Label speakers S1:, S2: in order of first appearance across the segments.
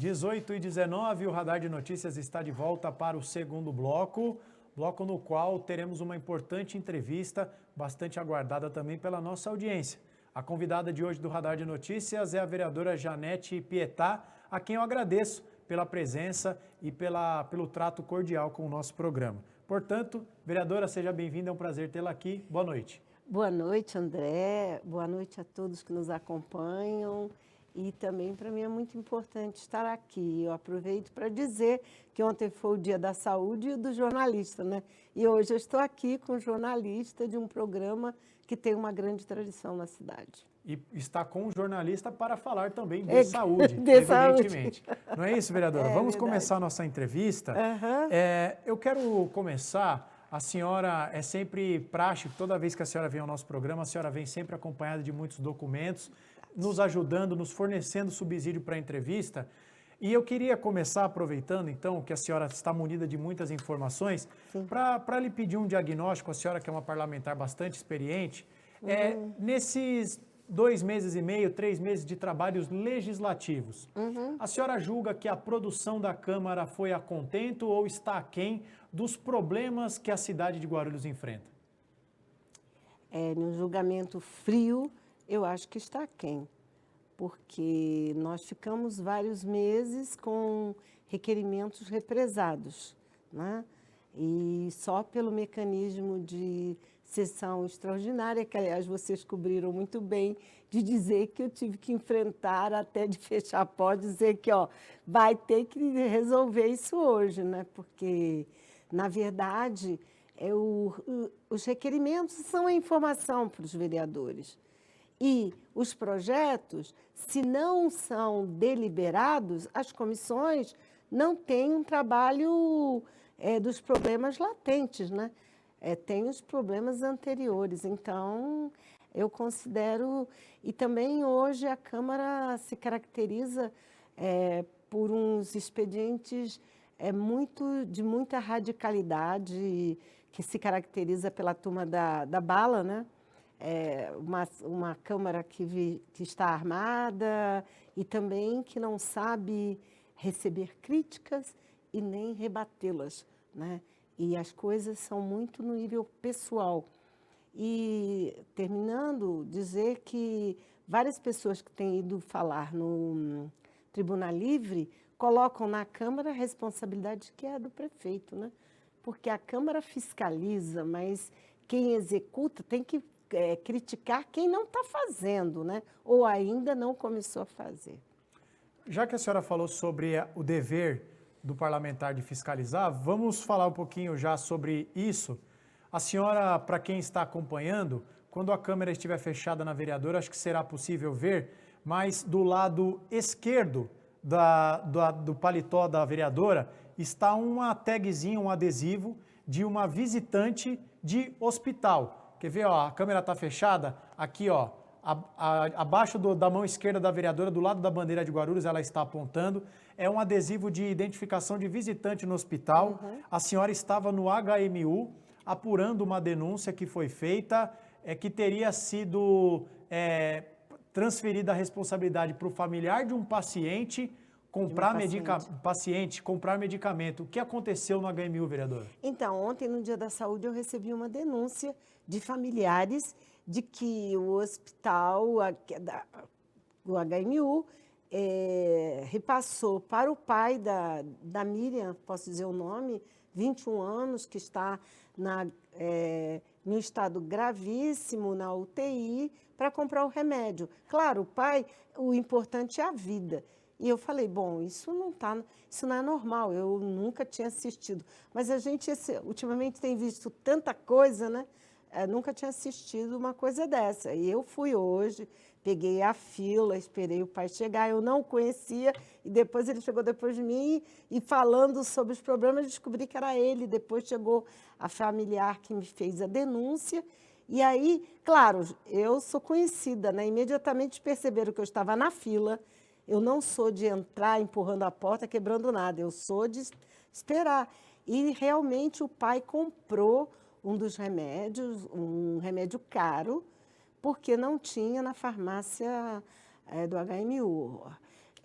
S1: 18 e 19, o Radar de Notícias está de volta para o segundo bloco no qual teremos uma importante entrevista, bastante aguardada também pela nossa audiência. A convidada de hoje do Radar de Notícias é a vereadora Janete Pietá, a quem eu agradeço pela presença e pelo trato cordial com o nosso programa. Portanto, vereadora, seja bem-vinda, é um prazer tê-la aqui. Boa noite.
S2: Boa noite, André. Boa noite a todos que nos acompanham. E também para mim é muito importante estar aqui. Eu aproveito para dizer que ontem foi o Dia da Saúde e do jornalista, né? E hoje eu estou aqui com um jornalista de um programa que tem uma grande tradição na cidade.
S1: E está com um jornalista para falar também de saúde,
S2: de
S1: evidentemente.
S2: Saúde.
S1: Não é isso, vereadora? Vamos
S2: verdade.
S1: começar a nossa entrevista. Eu quero começar, a senhora é sempre praxe, toda vez que a senhora vem ao nosso programa, a senhora vem sempre acompanhada de muitos documentos, nos ajudando, nos fornecendo subsídio para a entrevista. E eu queria começar aproveitando, então, que a senhora está munida de muitas informações, para lhe pedir um diagnóstico, a senhora que é uma parlamentar bastante experiente, nesses 2 meses e meio, 3 meses de trabalhos legislativos, a senhora julga que a produção da Câmara foi a contento ou está aquém dos problemas que a cidade de Guarulhos enfrenta?
S2: No julgamento frio, eu acho que está aquém, porque nós ficamos vários meses com requerimentos represados, né? E só pelo mecanismo de sessão extraordinária, que aliás vocês cobriram muito bem, de dizer que eu tive que enfrentar até de fechar a porta, dizer que vai ter que resolver isso hoje, né? Porque, na verdade, os requerimentos são a informação para os vereadores. E os projetos, se não são deliberados, as comissões não têm um trabalho dos problemas latentes, né? Tem os problemas anteriores. Então, eu considero... E também hoje a Câmara se caracteriza por uns expedientes de muita radicalidade, que se caracteriza pela turma da bala, né? Uma Câmara que está armada e também que não sabe receber críticas e nem rebatê-las, né? E as coisas são muito no nível pessoal. E, terminando, dizer que várias pessoas que têm ido falar no Tribuna Livre colocam na Câmara a responsabilidade que é do prefeito, né? Porque a Câmara fiscaliza, mas quem executa tem que criticar quem não está fazendo, né? Ou ainda não começou a fazer.
S1: Já que a senhora falou sobre o dever do parlamentar de fiscalizar, vamos falar um pouquinho já sobre isso. A senhora, para quem está acompanhando, quando a câmera estiver fechada na vereadora, acho que será possível ver, mas do lado esquerdo do paletó da vereadora está uma tagzinha, um adesivo de uma visitante de hospital. Quer ver, a câmera está fechada, aqui, abaixo da mão esquerda da vereadora, do lado da bandeira de Guarulhos, ela está apontando, é um adesivo de identificação de visitante no hospital. A senhora estava no HMU, apurando uma denúncia que foi feita, que teria sido transferida a responsabilidade para o familiar de um paciente comprar medicamento. O que aconteceu no HMU, vereadora?
S2: Então, ontem, no Dia da Saúde, eu recebi uma denúncia de familiares de que o hospital, o HMU, repassou para o pai da Miriam, posso dizer o nome, 21 anos, que está em um estado gravíssimo na UTI, para comprar o remédio. Claro, o pai, o importante é a vida. E eu falei, bom, isso não é normal, eu nunca tinha assistido. Mas a gente, ultimamente, tem visto tanta coisa, né? Nunca tinha assistido uma coisa dessa. E eu fui hoje, peguei a fila, esperei o pai chegar, eu não o conhecia, e depois ele chegou depois de mim, e falando sobre os problemas, descobri que era ele. Depois chegou a familiar que me fez a denúncia, e aí, claro, eu sou conhecida, né? Imediatamente perceberam que eu estava na fila. Eu não sou de entrar empurrando a porta, quebrando nada, eu sou de esperar. E realmente o pai comprou um dos remédios, um remédio caro, porque não tinha na farmácia do HMU.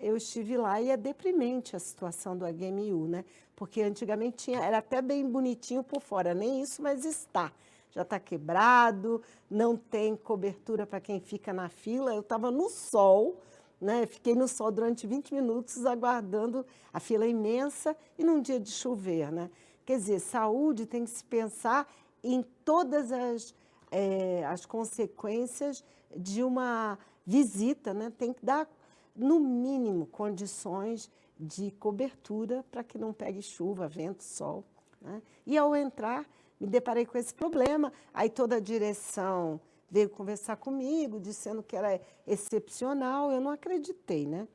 S2: eu estive lá e é deprimente a situação do HMU, né? Porque antigamente era até bem bonitinho por fora, nem isso, mas está. Já está quebrado, não tem cobertura para quem fica na fila. Eu estava no sol, né? Fiquei no sol durante 20 minutos aguardando a fila imensa e num dia de chover, né? Quer dizer, saúde tem que se pensar em todas as consequências de uma visita, né? Tem que dar, no mínimo, condições de cobertura para que não pegue chuva, vento, sol, né? E ao entrar, me deparei com esse problema. Aí toda a direção veio conversar comigo, dizendo que era excepcional. Eu não acreditei, né?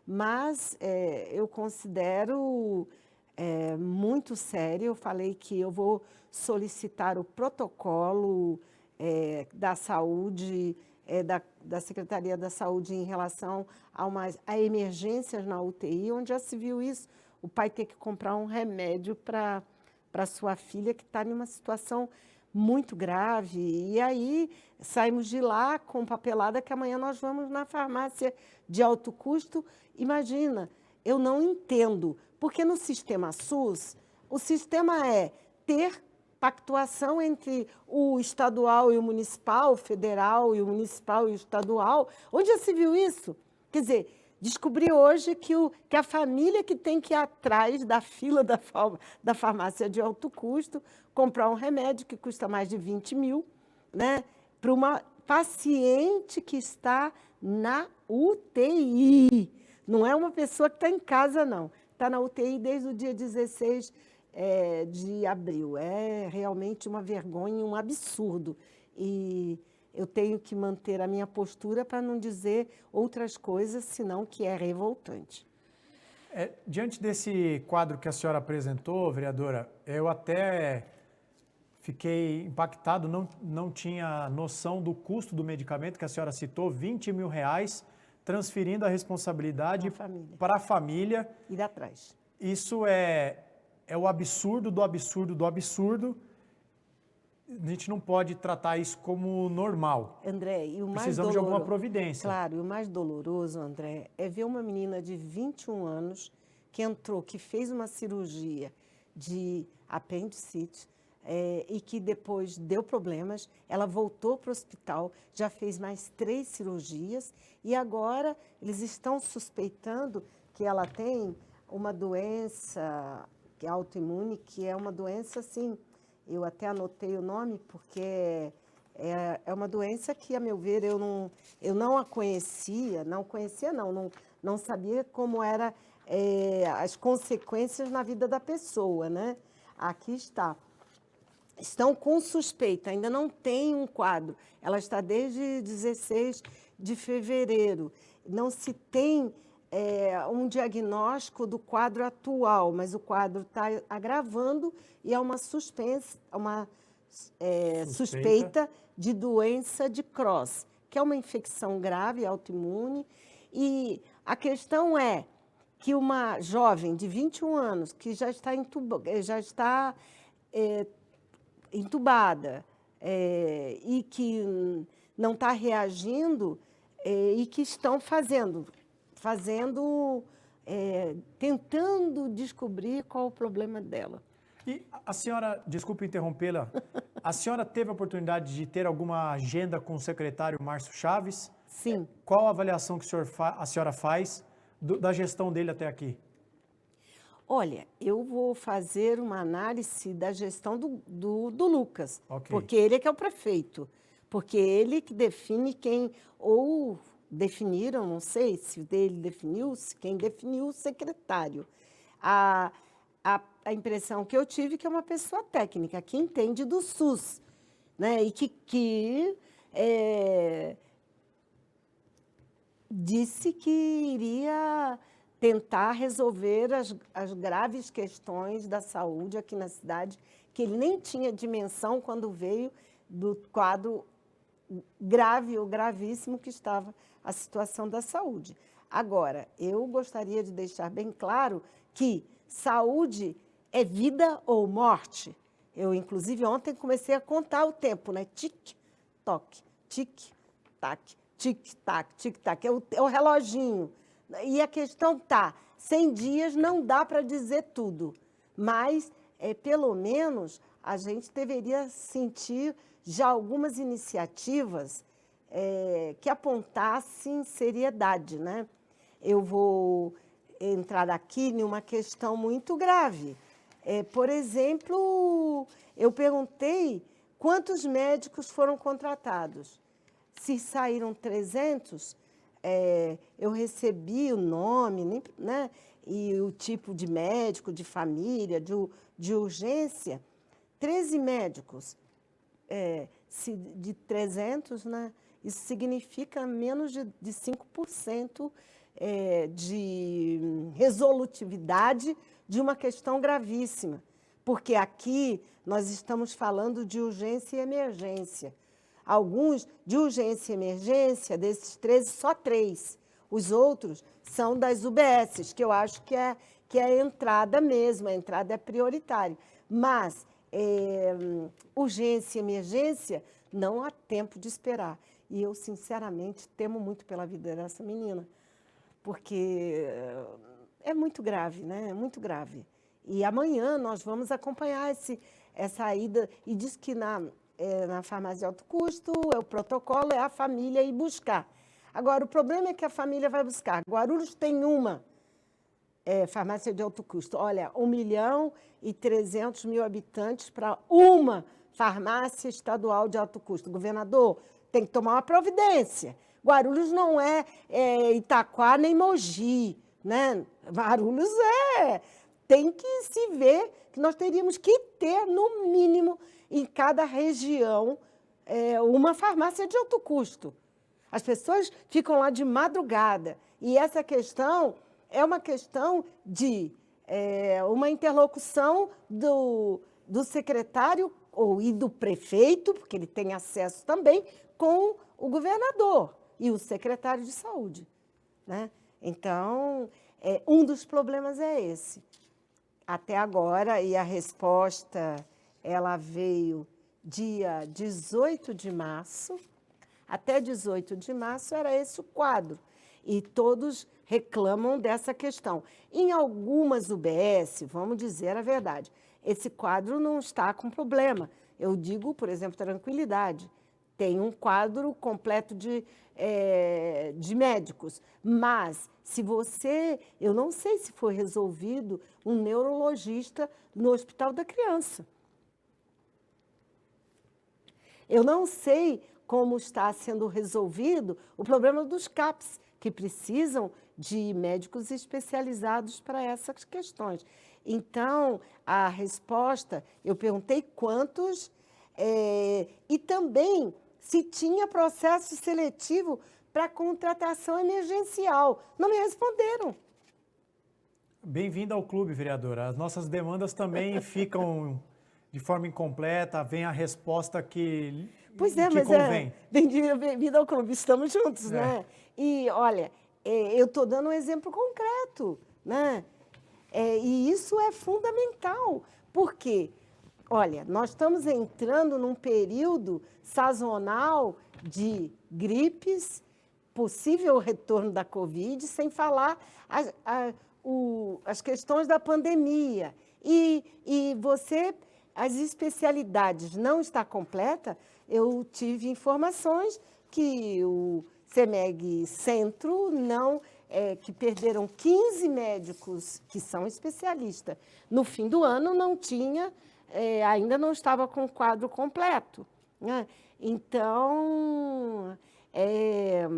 S2: Mas eu considero muito sério. Eu falei que eu vou solicitar o protocolo da saúde, da Secretaria da Saúde em relação a emergências na UTI, onde já se viu isso, o pai ter que comprar um remédio para sua filha que está em uma situação muito grave. E aí saímos de lá com papelada que amanhã nós vamos na farmácia de alto custo. Imagina, eu não entendo, porque no sistema SUS, o sistema é ter pactuação entre o estadual e o municipal, o federal e o municipal e o estadual. Onde já se viu isso? Quer dizer, descobri hoje que a família que tem que ir atrás da fila da farmácia de alto custo, comprar um remédio que custa mais de 20 mil, né, para uma paciente que está na UTI. Não é uma pessoa que está em casa, não. Está na UTI desde o dia 16 de abril. É realmente uma vergonha, um absurdo. E eu tenho que manter a minha postura para não dizer outras coisas, senão que é revoltante.
S1: Diante desse quadro que a senhora apresentou, vereadora, eu até fiquei impactado, não tinha noção do custo do medicamento que a senhora citou, R$20 mil, transferindo a responsabilidade para a família.
S2: Ir atrás.
S1: Isso é o absurdo do absurdo do absurdo. A gente não pode tratar isso como normal.
S2: André, e o mais
S1: Precisamos de alguma providência.
S2: Claro, e o mais doloroso, André, é ver uma menina de 21 anos que fez uma cirurgia de apendicite e que depois deu problemas. Ela voltou para o hospital, já fez mais 3 cirurgias e agora eles estão suspeitando que ela tem uma doença que é autoimune, que é uma doença assim. Eu até anotei o nome porque é uma doença que, a meu ver, eu não a conhecia, não sabia como eram as consequências na vida da pessoa, né? Aqui está. Estão com suspeita, ainda não tem um quadro. Ela está desde 16 de fevereiro. Não se tem um diagnóstico do quadro atual, mas o quadro está agravando e é uma suspeita de doença de Crohn, que é uma infecção grave, autoimune. E a questão é que uma jovem de 21 anos, que já está entubada e que não está reagindo e que estão tentando descobrir qual o problema dela.
S1: E a senhora, desculpe interrompê-la, a senhora teve a oportunidade de ter alguma agenda com o secretário Márcio Chaves?
S2: Sim.
S1: Qual a avaliação que a senhora faz da gestão dele até aqui?
S2: Olha, eu vou fazer uma análise da gestão do Lucas,
S1: Okay.
S2: Porque ele é que é o prefeito, porque ele que define quem, ou definiram, não sei se ele definiu, se quem definiu o secretário. A impressão que eu tive é que é uma pessoa técnica, que entende do SUS, né? E que disse que iria tentar resolver as graves questões da saúde aqui na cidade, que ele nem tinha dimensão quando veio do quadro grave ou gravíssimo que estava a situação da saúde. Agora, eu gostaria de deixar bem claro que saúde é vida ou morte. Eu, inclusive, ontem comecei a contar o tempo, né? Tic-toc, tic-tac, tic-tac, tic-tac. É o reloginho, E a questão tá, 100 dias não dá para dizer tudo, mas pelo menos a gente deveria sentir já algumas iniciativas que apontassem seriedade, né? Eu vou entrar aqui em uma questão muito grave. Por exemplo, eu perguntei quantos médicos foram contratados. Se saíram 300, eu recebi o nome, né, e o tipo de médico, de família, de urgência. 13 médicos, de 300, né, isso significa menos de 5% de resolutividade de uma questão gravíssima. Porque aqui nós estamos falando de urgência e emergência. Alguns de urgência e emergência, desses 13, só 3. Os outros são das UBSs, que eu acho que é a entrada mesmo, a entrada é prioritária. Mas urgência e emergência, não há tempo de esperar. E eu, sinceramente, temo muito pela vida dessa menina, porque é muito grave, né? É muito grave. E amanhã nós vamos acompanhar essa ida, e diz que na farmácia de alto custo, o protocolo é a família ir buscar. Agora, o problema é que a família vai buscar. Guarulhos tem uma farmácia de alto custo. Olha, 1.300.000 habitantes para uma farmácia estadual de alto custo. Governador, tem que tomar uma providência. Guarulhos não é Itaquá nem Mogi, né? Guarulhos tem que se ver que nós teríamos que ter, no mínimo, em cada região, uma farmácia de alto custo. As pessoas ficam lá de madrugada. E essa questão é uma questão de uma interlocução do secretário e do prefeito, porque ele tem acesso também, com o governador e o secretário de saúde, né? Então, um dos problemas é esse. Até agora, e a resposta, ela veio dia 18 de março, até 18 de março era esse o quadro, e todos reclamam dessa questão. Em algumas UBS, vamos dizer a verdade, esse quadro não está com problema. Eu digo, por exemplo, Tranquilidade, tem um quadro completo de médicos, mas se eu não sei se foi resolvido um neurologista no Hospital da Criança. Eu não sei como está sendo resolvido o problema dos CAPs, que precisam de médicos especializados para essas questões. Então, a resposta, eu perguntei quantos, e também se tinha processo seletivo para contratação emergencial. Não me responderam.
S1: Bem-vinda ao clube, vereadora. As nossas demandas também ficam de forma incompleta, vem a resposta que convém.
S2: Bem-vinda ao clube, estamos juntos, né? E, olha, eu estou dando um exemplo concreto, né? E isso é fundamental, porque, olha, nós estamos entrando num período sazonal de gripes, possível retorno da Covid, sem falar as questões da pandemia. E as especialidades não está completa. Eu tive informações que o CEMEG Centro que perderam 15 médicos que são especialistas. No fim do ano não tinha, ainda não estava com o quadro completo, né? Então, é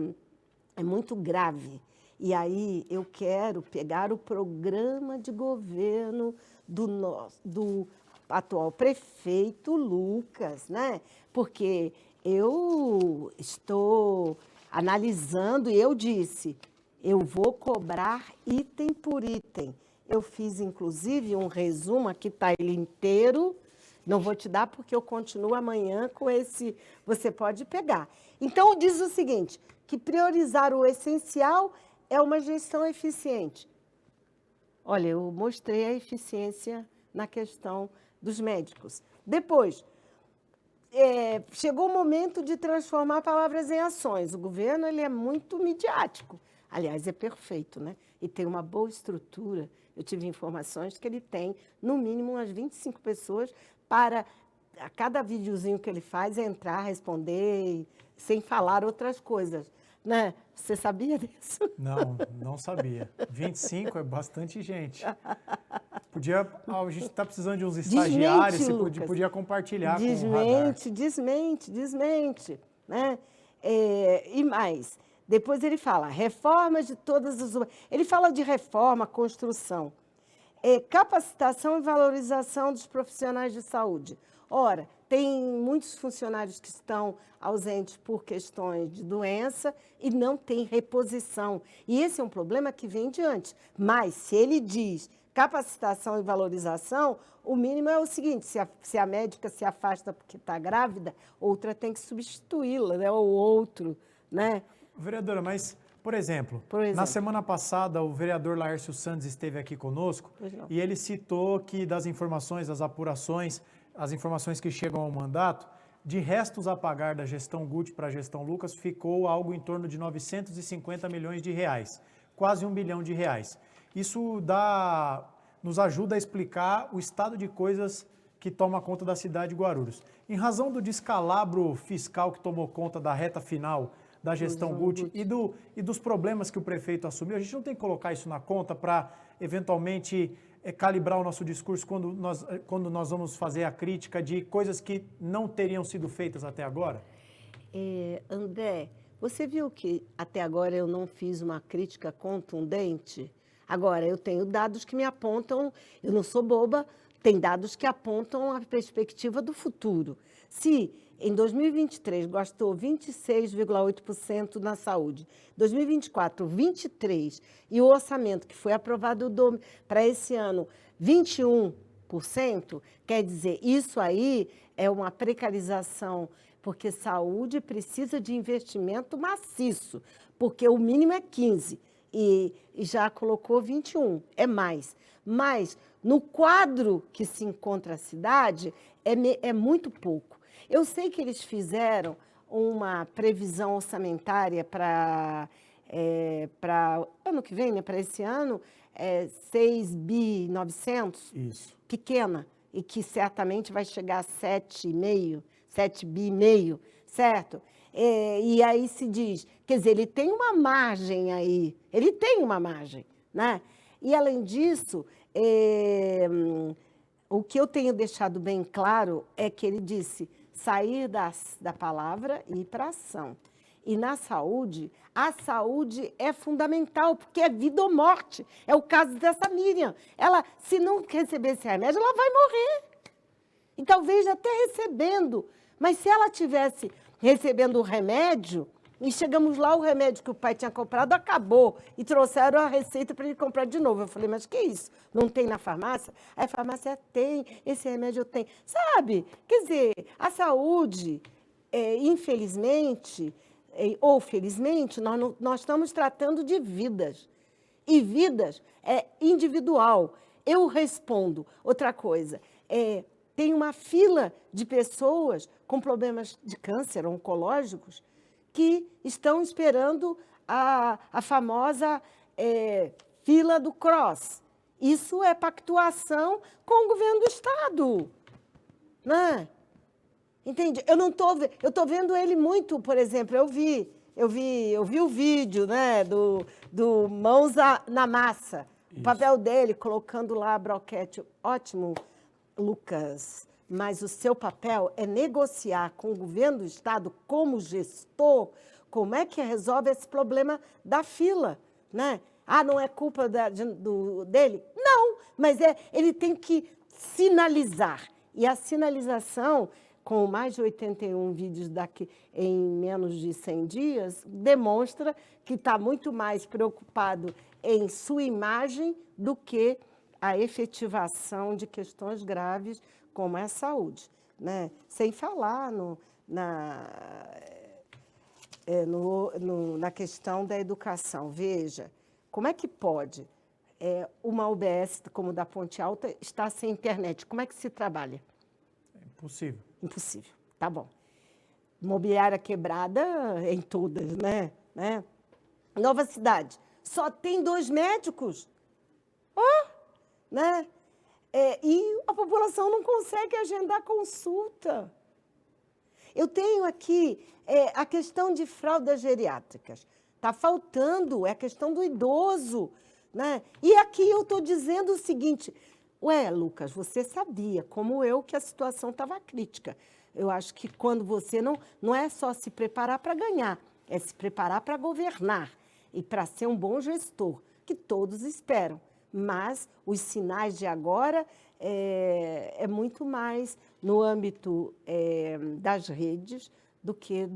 S2: muito grave. E aí eu quero pegar o programa de governo do atual prefeito Lucas, né? Porque eu estou analisando e eu disse, eu vou cobrar item por item. Eu fiz, inclusive, um resumo, aqui está ele inteiro, não vou te dar porque eu continuo amanhã com esse, você pode pegar. Então, diz o seguinte, que priorizar o essencial é uma gestão eficiente. Olha, eu mostrei a eficiência na questão dos médicos. Depois, chegou o momento de transformar palavras em ações. O governo ele é muito midiático. Aliás, é perfeito, né? E tem uma boa estrutura. Eu tive informações que ele tem, no mínimo, umas 25 pessoas para, a cada videozinho que ele faz, entrar, responder, sem falar outras coisas, né? Você sabia disso?
S1: Não, não sabia. 25 é bastante gente. A gente está precisando de uns estagiários,
S2: Desmente,
S1: você
S2: Lucas.
S1: podia compartilhar com o radar.
S2: Desmente, né? E mais, depois ele fala, reformas de todas as... Ele fala de reforma, construção, capacitação e valorização dos profissionais de saúde. Ora, tem muitos funcionários que estão ausentes por questões de doença e não tem reposição. E esse é um problema que vem de antes. Mas, se ele diz capacitação e valorização, o mínimo é o seguinte, se a médica se afasta porque está grávida, outra tem que substituí-la, né? Ou outro, né?
S1: Vereadora, mas, por exemplo,
S2: Por exemplo.
S1: na semana passada o vereador Laércio Santos esteve aqui conosco e ele citou que das informações, das apurações, as informações que chegam ao mandato, de restos a pagar da gestão Guti para a gestão Lucas, ficou algo em torno de 950 milhões de reais, quase R$ 1 bilhão. Isso nos ajuda a explicar o estado de coisas que toma conta da cidade de Guarulhos. Em razão do descalabro fiscal que tomou conta da reta final da gestão Guti e dos problemas que o prefeito assumiu, a gente não tem que colocar isso na conta para, eventualmente, calibrar o nosso discurso quando nós vamos fazer a crítica de coisas que não teriam sido feitas até agora?
S2: André, você viu que até agora eu não fiz uma crítica contundente? Agora, eu tenho dados que me apontam, eu não sou boba, tem dados que apontam a perspectiva do futuro. Se em 2023 gastou 26,8% na saúde, 2024, 23%, e o orçamento que foi aprovado para esse ano, 21%, quer dizer, isso aí é uma precarização, porque saúde precisa de investimento maciço, porque o mínimo é 15%. E já colocou 21, é mais. Mas, no quadro que se encontra a cidade, é muito pouco. Eu sei que eles fizeram uma previsão orçamentária para ano que vem, né, para esse ano, 6.900,
S1: Isso.
S2: pequena, e que certamente vai chegar a 7 bi e meio, certo? E aí se diz, quer dizer, ele tem uma margem aí, né? E, além disso, o que eu tenho deixado bem claro é que ele disse sair da palavra e ir para a ação. E na saúde, a saúde é fundamental, porque é vida ou morte. É o caso dessa Miriam. Ela, se não receber esse remédio, ela vai morrer. E talvez até recebendo. Mas se ela tivesse recebendo o remédio, e chegamos lá, o remédio que o pai tinha comprado acabou, e trouxeram a receita para ele comprar de novo. Eu falei, mas que isso? Não tem na farmácia? Aí a farmácia tem, esse remédio eu tenho. Sabe? Quer dizer, a saúde, infelizmente, ou felizmente, nós estamos tratando de vidas. E vidas é individual. Eu respondo. Outra coisa, tem uma fila de pessoas com problemas de câncer oncológicos que estão esperando a famosa fila do CROSS. Isso é pactuação com o governo do Estado, né? Entende? Eu estou vendo ele muito, por exemplo, eu vi o vídeo, né, do Mãos na Massa, o papel dele, colocando lá a broquete. Ótimo, Lucas, mas o seu papel é negociar com o governo do Estado, como gestor, como é que resolve esse problema da fila, né? Ah, não é culpa dele? Não, mas ele tem que sinalizar. E a sinalização, com mais de 81 vídeos daqui em menos de 100 dias, demonstra que está muito mais preocupado em sua imagem do que a efetivação de questões graves como é a saúde, né? Sem falar na questão da educação. Veja, como é que pode uma UBS como da Ponte Alta estar sem internet? Como é que se trabalha?
S1: É impossível.
S2: Impossível, tá bom. Mobiliária quebrada em todas, né? Nova Cidade, só tem 2 médicos. Né? E a população não consegue agendar consulta. Eu tenho aqui a questão de fraldas geriátricas. Está faltando, é a questão do idoso. Né? E aqui eu estou dizendo o seguinte, Lucas, você sabia, como eu, que a situação estava crítica. Eu acho que quando você não é só se preparar para ganhar, é se preparar para governar e para ser um bom gestor, que todos esperam. Mas os sinais de agora é muito mais no âmbito das redes do que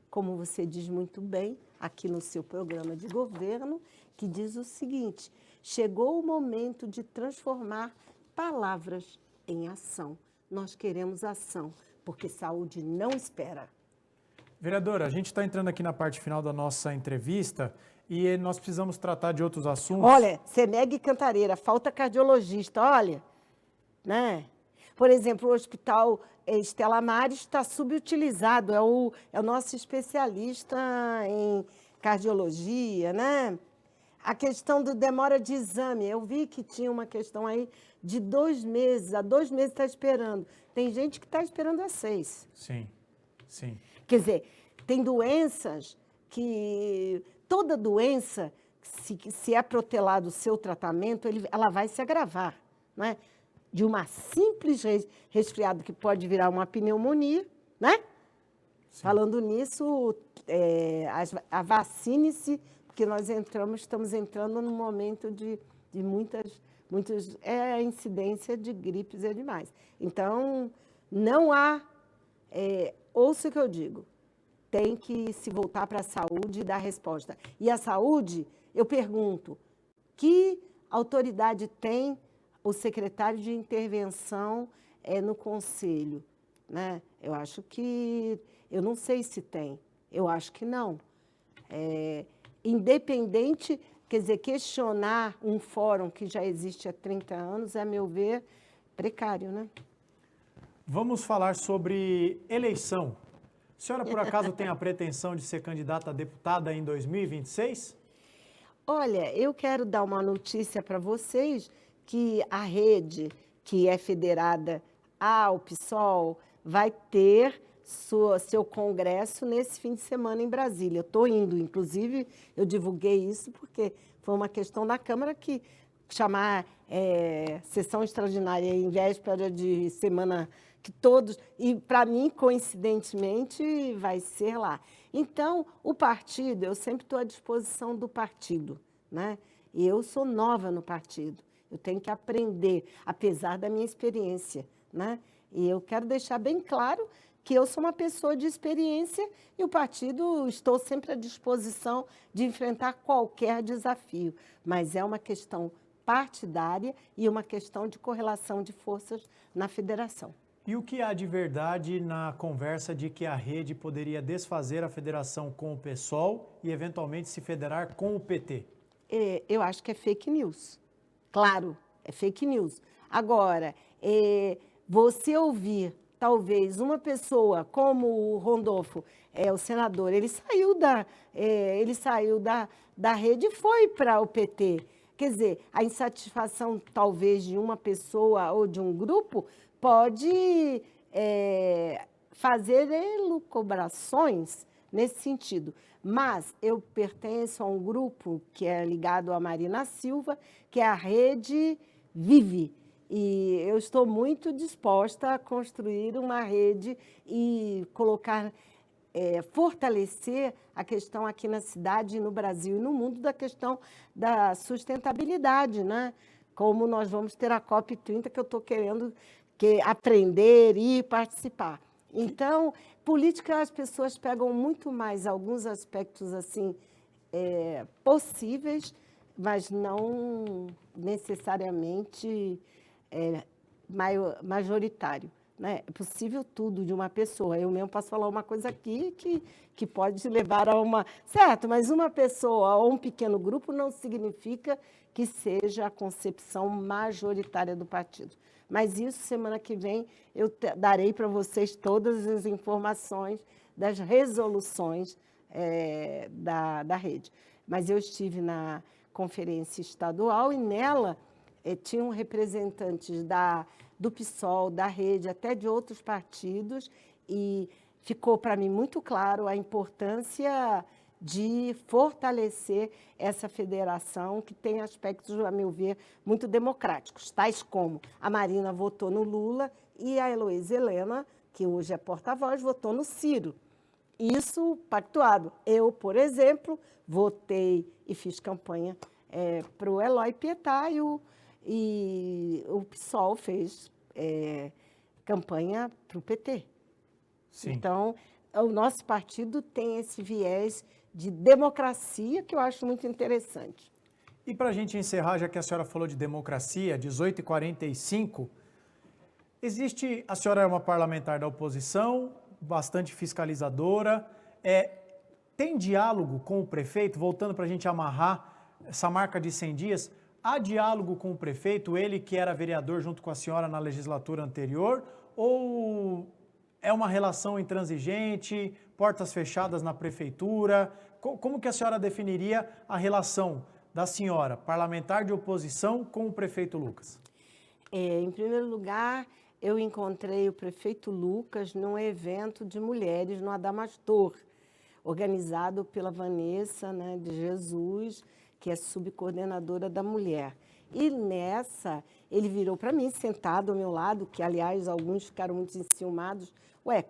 S2: como você diz muito bem, aqui no seu programa de governo, que diz o seguinte, chegou o momento de transformar palavras em ação. Nós queremos ação, porque saúde não espera.
S1: Vereadora, a gente está entrando aqui na parte final da nossa entrevista e nós precisamos tratar de outros assuntos.
S2: Olha, CEMEG Cantareira, falta cardiologista, olha, né? Por exemplo, o Hospital Estela Maris está subutilizado, é o nosso especialista em cardiologia, né? A questão do demora de exame, eu vi que tinha uma questão aí de 2 meses, há 2 meses está esperando. Tem gente que está esperando há 6.
S1: Sim, sim.
S2: Quer dizer, tem doenças que, toda doença, se é protelado o seu tratamento, ela vai se agravar, né? De uma simples resfriado que pode virar uma pneumonia, né? Sim. Falando nisso, a vacine-se, porque nós estamos entrando num momento de muitas incidência de gripes e demais. Então, não há, ouça o que eu digo, tem que se voltar para a saúde e dar resposta. E a saúde, eu pergunto, que autoridade tem o secretário de intervenção no conselho? Né? Eu acho que, eu não sei se tem, eu acho que não. Independente, quer dizer, questionar um fórum que já existe há 30 anos, a meu ver, precário, né?
S1: Vamos falar sobre eleição. A senhora, por acaso, tem a pretensão de ser candidata a deputada em 2026?
S2: Olha, eu quero dar uma notícia para vocês que a rede, que é federada ao PSOL, vai ter seu congresso nesse fim de semana em Brasília. Eu estou indo, inclusive, eu divulguei isso porque foi uma questão da Câmara que chamar sessão extraordinária em véspera de semana que todos... E, para mim, coincidentemente, vai ser lá. Então, o partido, eu sempre estou à disposição do partido, né? E eu sou nova no partido. Eu tenho que aprender, apesar da minha experiência, né? E eu quero deixar bem claro que eu sou uma pessoa de experiência e o partido estou sempre à disposição de enfrentar qualquer desafio. Mas é uma questão partidária e uma questão de correlação de forças na federação.
S1: E o que há de verdade na conversa de que a rede poderia desfazer a federação com o PSOL e eventualmente se federar com o PT?
S2: Eu acho que é fake news. Claro, é fake news. Agora, você ouvir, talvez, uma pessoa como o Rondolfo, o senador, ele saiu da rede e foi para o PT. Quer dizer, a insatisfação, talvez, de uma pessoa ou de um grupo pode fazer elucubrações nesse sentido. Mas eu pertenço a um grupo que é ligado a Marina Silva, que é a Rede Vive. E eu estou muito disposta a construir uma rede e colocar, fortalecer a questão aqui na cidade, no Brasil e no mundo da questão da sustentabilidade, né? Como nós vamos ter a COP30, que eu estou querendo aprender e participar. Então, política, as pessoas pegam muito mais alguns aspectos assim possíveis, mas não necessariamente majoritário. Né? É possível tudo de uma pessoa. Eu mesmo posso falar uma coisa aqui que pode levar a uma... Certo, mas uma pessoa ou um pequeno grupo não significa que seja a concepção majoritária do partido. Mas isso, semana que vem, eu darei para vocês todas as informações das resoluções da rede. Mas eu estive na conferência estadual e nela tinham representantes do PSOL, da rede, até de outros partidos, e ficou para mim muito claro a importância de fortalecer essa federação que tem aspectos, a meu ver, muito democráticos, tais como a Marina votou no Lula e a Heloísa Helena, que hoje é porta-voz, votou no Ciro. Isso pactuado. Eu, por exemplo, votei e fiz campanha para o Eloy Pietá e o PSOL fez campanha para o PT.
S1: Sim.
S2: Então, o nosso partido tem esse viés de democracia que eu acho muito interessante.
S1: E para a gente encerrar, já que a senhora falou de democracia, 18h45, a senhora é uma parlamentar da oposição, bastante fiscalizadora, tem diálogo com o prefeito, voltando para a gente amarrar essa marca de 100 dias, há diálogo com o prefeito, ele que era vereador junto com a senhora na legislatura anterior, ou é uma relação intransigente, portas fechadas na prefeitura? Como que a senhora definiria a relação da senhora, parlamentar de oposição, com o prefeito Lucas?
S2: Em primeiro lugar, eu encontrei o prefeito Lucas num evento de mulheres no Adamastor, organizado pela Vanessa, né, de Jesus, que é subcoordenadora da mulher. E nessa, ele virou para mim, sentado ao meu lado, que, aliás, alguns ficaram muito enciumados.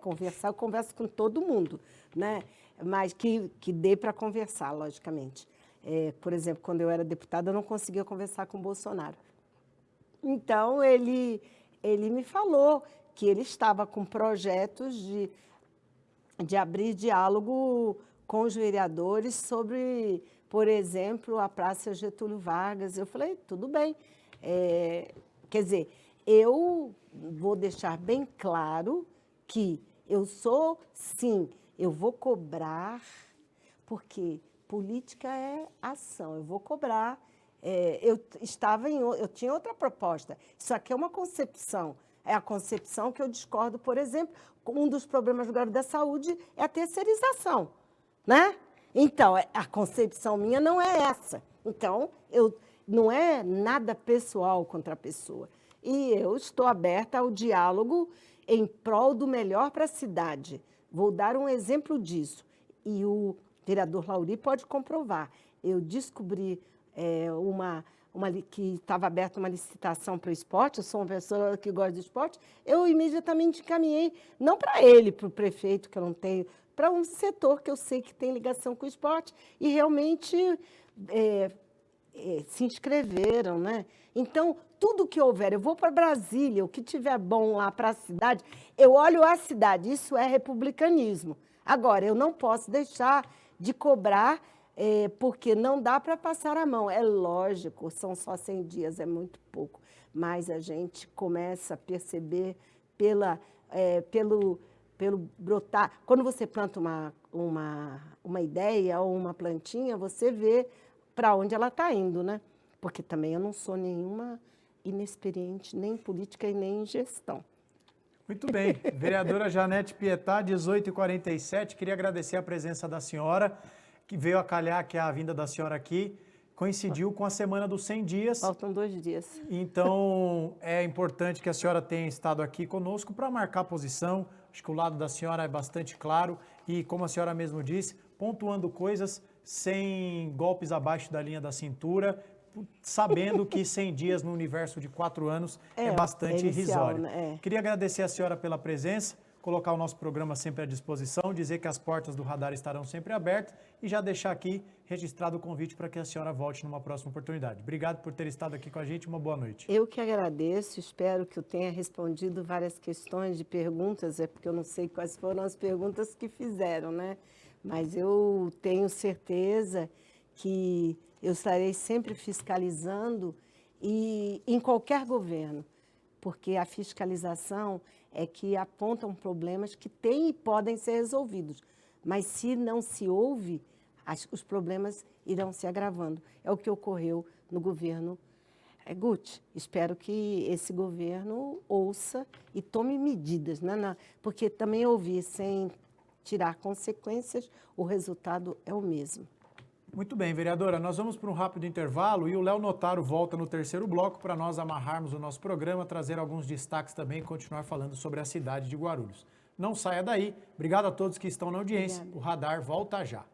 S2: Conversar, eu converso com todo mundo, né? Mas que dê para conversar, logicamente. Por exemplo, quando eu era deputada, eu não conseguia conversar com o Bolsonaro. Então, ele me falou que ele estava com projetos de abrir diálogo com os vereadores sobre, por exemplo, a Praça Getúlio Vargas. Eu falei, tudo bem. Quer dizer, eu vou deixar bem claro que eu sou, sim, eu vou cobrar, porque política é ação, eu vou cobrar. Eu tinha outra proposta. Isso aqui é uma concepção. É a concepção que eu discordo, por exemplo, um dos problemas agora da saúde é a terceirização, né? Então, a concepção minha não é essa. Então, não é nada pessoal contra a pessoa. E eu estou aberta ao diálogo em prol do melhor para a cidade. Vou dar um exemplo disso. E o vereador Lauri pode comprovar. Eu descobri que estava aberta uma licitação para o esporte, eu sou uma pessoa que gosta de esporte, eu imediatamente encaminhei, não para ele, para o prefeito, que eu não tenho, para um setor que eu sei que tem ligação com o esporte, e realmente se inscreveram, né? Então, tudo que houver, eu vou para Brasília, o que tiver bom lá para a cidade, eu olho a cidade, isso é republicanismo. Agora, eu não posso deixar de cobrar, porque não dá para passar a mão. É lógico, são só 100 dias, é muito pouco, mas a gente começa a perceber pelo brotar. Quando você planta uma ideia ou uma plantinha, você vê para onde ela está indo, né? Porque também eu não sou nenhuma inexperiente, nem em política e nem em gestão.
S1: Muito bem. Vereadora Janete Pietá, 18h47, queria agradecer a presença da senhora, que veio a calhar que a vinda da senhora aqui coincidiu com a semana dos 100 dias.
S2: Faltam 2 dias.
S1: Então, é importante que a senhora tenha estado aqui conosco para marcar a posição. Acho que o lado da senhora é bastante claro e, como a senhora mesmo disse, pontuando coisas sem golpes abaixo da linha da cintura, sabendo que 100 dias no universo de 4 anos é bastante irrisório.
S2: Né?
S1: Queria agradecer a senhora pela presença, colocar o nosso programa sempre à disposição, dizer que as portas do Radar estarão sempre abertas e já deixar aqui registrado o convite para que a senhora volte numa próxima oportunidade. Obrigado por ter estado aqui com a gente, uma boa noite.
S2: Eu que agradeço, espero que eu tenha respondido várias questões de perguntas, porque eu não sei quais foram as perguntas que fizeram, né? Mas eu tenho certeza que eu estarei sempre fiscalizando e em qualquer governo, porque a fiscalização é que apontam problemas que têm e podem ser resolvidos. Mas se não se ouve, os problemas irão se agravando. É o que ocorreu no governo Guti. Espero que esse governo ouça e tome medidas, né? Porque também ouvi sem tirar consequências, o resultado é o mesmo.
S1: Muito bem, vereadora, nós vamos para um rápido intervalo e o Léo Notaro volta no terceiro bloco para nós amarrarmos o nosso programa, trazer alguns destaques também e continuar falando sobre a cidade de Guarulhos. Não saia daí. Obrigado a todos que estão na audiência.
S2: Obrigada.
S1: O Radar volta já.